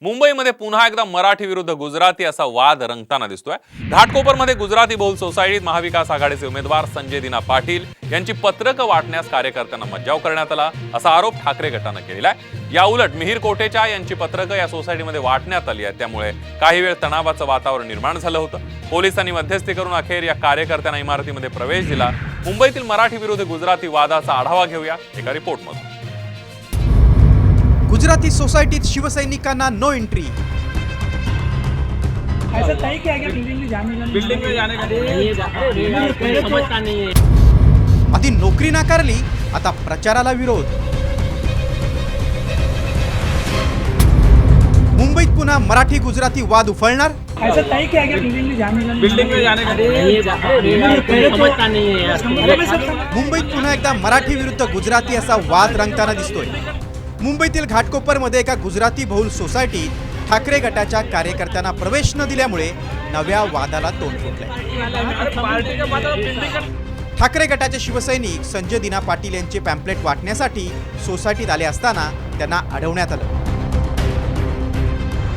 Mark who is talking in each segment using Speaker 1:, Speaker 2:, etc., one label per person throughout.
Speaker 1: मुंबईमध्ये पुन्हा एकदा मराठी विरुद्ध गुजराती असा वाद रंगताना दिसतोय। घाटकोपरमध्ये गुजराती बहुल सोसायटीत महाविकास आघाडीचे उमेदवार संजय दिना पाटील यांची पत्रकं वाटण्यास कार्यकर्त्यांना मज्जाव करण्यात आला असा आरोप ठाकरे गटाने केलेला आहे। या उलट मिहीर कोटेचा यांची पत्रकं या सोसायटीमध्ये वाटण्यात आली आहेत, त्यामुळे काही वेळ तणावाचं वातावरण निर्माण झालं होतं। पोलिसांनी मध्यस्थी करून अखेर या कार्यकर्त्यांना इमारतीमध्ये प्रवेश दिला। मुंबईतील मराठी विरुद्ध गुजराती वादाचा आढावा घेऊया एका रिपोर्टमध्ये।
Speaker 2: गुजराती सोसायटीत शिवसैनिकांना नो एंट्री।
Speaker 3: ऐसा तय किया गया बिल्डिंग में जाने का समझता नहीं है।
Speaker 2: आधी नोकरी नाकारली, आता प्रचाराला विरोध। मुंबईत पुन्हा मराठी गुजराती वाद उफळणार।
Speaker 3: ऐसा तय किया गया बिल्डिंग में जाने का समझता नहीं है।
Speaker 2: मुंबईत पुन्हा एकदा मराठी विरुद्ध गुजराती असा वाद रंगताना दिसतोय। मुंबईतील घाटकोपरमध्ये एका गुजराती बहुल सोसायटीत ठाकरे गटाच्या कार्यकर्त्यांना प्रवेश न दिल्यामुळे नव्या वादाला तोंड फुटलंय। ठाकरे गटाचे शिवसैनिक संजय दिना पाटील यांचे पॅम्पलेट वाटण्यासाठी सोसायटीत आले असताना त्यांना अडवण्यात आलं।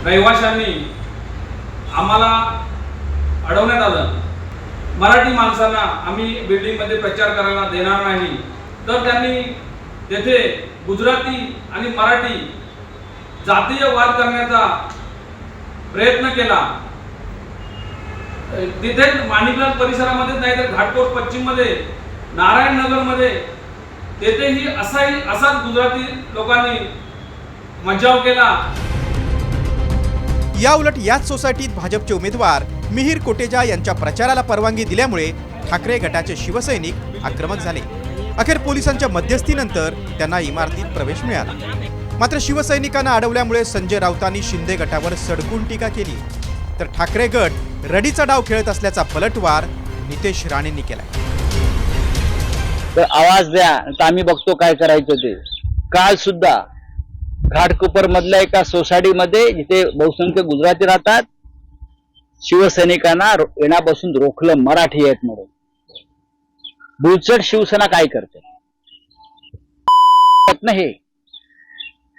Speaker 4: रहिवाशांनी आम्हाला अडवण्यात आलं। मराठी माणसांना आम्ही बिल्डिंगमध्ये प्रचार करायला देणार नाही, तर त्यांनी तेथे गुजराती आणि मराठी जातीय वाद करण्याचा प्रयत्न केला। तिथे माणिकलाल परिसरामध्ये नाही तर घाटकोट पश्चिम मध्ये नारायण नगर मध्ये तेथेही असाच गुजराती लोकांनी मज्जाव केला।
Speaker 2: या उलट याच सोसायटीत भाजपचे उमेदवार मिहीर कोटेचा यांच्या प्रचाराला परवानगी दिल्यामुळे ठाकरे गटाचे शिवसैनिक आक्रमक झाले। अखेर पोलिसांच्या मध्यस्थीनंतर त्यांना इमारतीत प्रवेश मिळाला। मात्र शिवसैनिकांना अडवल्यामुळे संजय राऊतांनी शिंदे गटावर सडकून टीका केली, तर ठाकरे गट रडीचा डाव खेळत असल्याचा पलटवार नितेश राणेंनी केलाय।
Speaker 5: तर आवाज द्या, तर आम्ही बघतो काय करायचं ते। काल सुद्धा घाटकोपर मधल्या एका सोसायटीमध्ये जिथे बहुसंख्य गुजराती राहतात, शिवसैनिकांना येण्यापासून रोखलं मराठी आहेत म्हणून। बुलचड शिवसेना काय करते हे?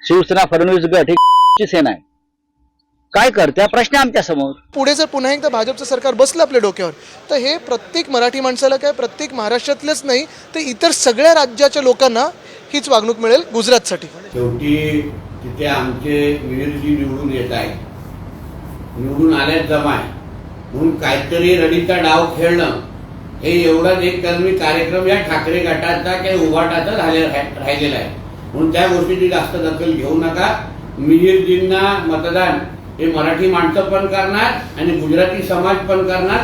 Speaker 5: शिवसेना फडणवीस गट ही सेना आहे, काय करते? प्रश्न आमच्या समोर।
Speaker 6: पुढे जर पुन्हा एकदा भाजपचं सरकार बसलं आपल्या डोक्यावर, तर हे प्रत्येक मराठी माणसाला काय, प्रत्येक महाराष्ट्रातलेच नाही तर इतर सगळ्या राज्याच्या लोकांना हीच वागणूक मिळेल गुजरातसाठी।
Speaker 7: शेवटी तिथे आमचे मिहीरजी निवडून येत आहेत, निवडून आल्यात जमाय म्हणून काहीतरी रडीचा डाव खेळणं हे एवढाच एक कलमी कार्यक्रम या ठाकरे गटाचा काही उभाटाचा राहिलेला आहे, म्हणून त्या गोष्टीची जास्त दखल घेऊ नका। मिहीरजींना मतदान हे मराठी माणसं पण करणार आणि गुजराती समाज पण करणार।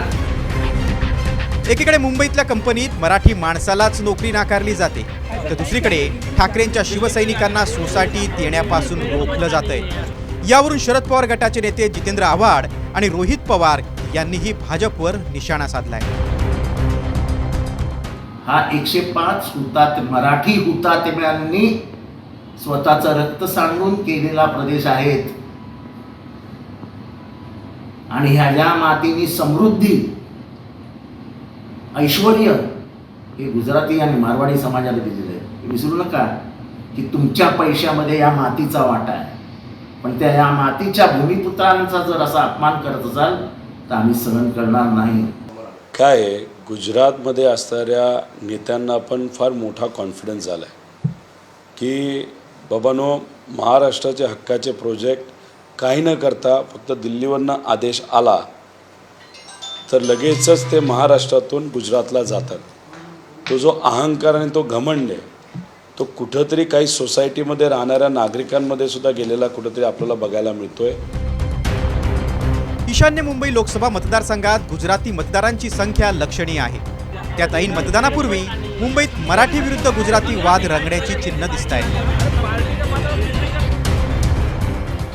Speaker 2: एकीकडे मुंबईतल्या कंपनीत मराठी माणसालाच नोकरी नाकारली जाते, तर दुसरीकडे ठाकरेंच्या शिवसैनिकांना सोसायटीत येण्यापासून रोखलं जातंय। यावरून शरद पवार गटाचे नेते जितेंद्र आव्हाड आणि रोहित पवार यांनीही भाजपवर निशाणा साधलाय।
Speaker 8: हा 105 मराठी हुतात्म्यांनी स्वतःचं रक्त सांडून केलेला प्रदेश आहे आणि ह्या मातीनी समृद्धी ऐश्वर्य हे गुजराती आणि मारवाडी समाजाला दिलेलं आहे। विसरू नका की तुमच्या पैशामध्ये या मातीचा वाटा आहे, पण त्या या मातीच्या भूमिपुत्रांचा जर असा अपमान करत असाल तर आम्ही सहन करणार नाही।
Speaker 9: काय गुजरातमध्ये असणाऱ्या नेत्यांना पण फार मोठा कॉन्फिडन्स झाला आहे की बाबांनो, महाराष्ट्राचे हक्काचे प्रोजेक्ट काही न करता फक्त दिल्लीवरनं आदेश आला तर लगेचच ते महाराष्ट्रातून गुजरातला जातात। तो जो अहंकार आणि तो घमंड आहे तो कुठंतरी काही सोसायटीमध्ये राहणाऱ्या नागरिकांमध्ये सुद्धा गेलेला कुठंतरी आपल्याला बघायला मिळतोय।
Speaker 2: ईशान्य मुंबई लोकसभा मतदारसंघात गुजराती मतदारांची संख्या लक्षणीय आहे। त्यात ऐन मतदानापूर्वी मुंबईत मराठी विरुद्ध गुजराती वाद रंगण्याची चिन्ह दिसतायत।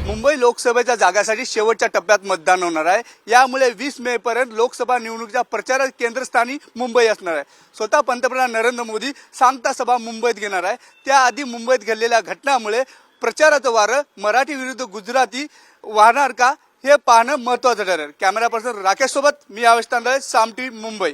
Speaker 10: मुंबई लोकसभेच्या जागासाठी शेवटच्या टप्प्यात मतदान होणार आहे। यामुळे 20 मे पर्यंत लोकसभा निवडणुकीच्या प्रचार केंद्रस्थानी मुंबई असणार आहे। स्वतः पंतप्रधान नरेंद्र मोदी सांगता सभा मुंबईत घेणार आहे। त्याआधी मुंबईत घडलेल्या घटनांमुळे प्रचाराचं वारं मराठी विरुद्ध गुजराती वाहणार का हे पाहणं महत्त्वाचं ठरेल। कॅमेरा पर्सन राकेश सोबत मी आवेश तांदळे, साम टीव्ही, मुंबई।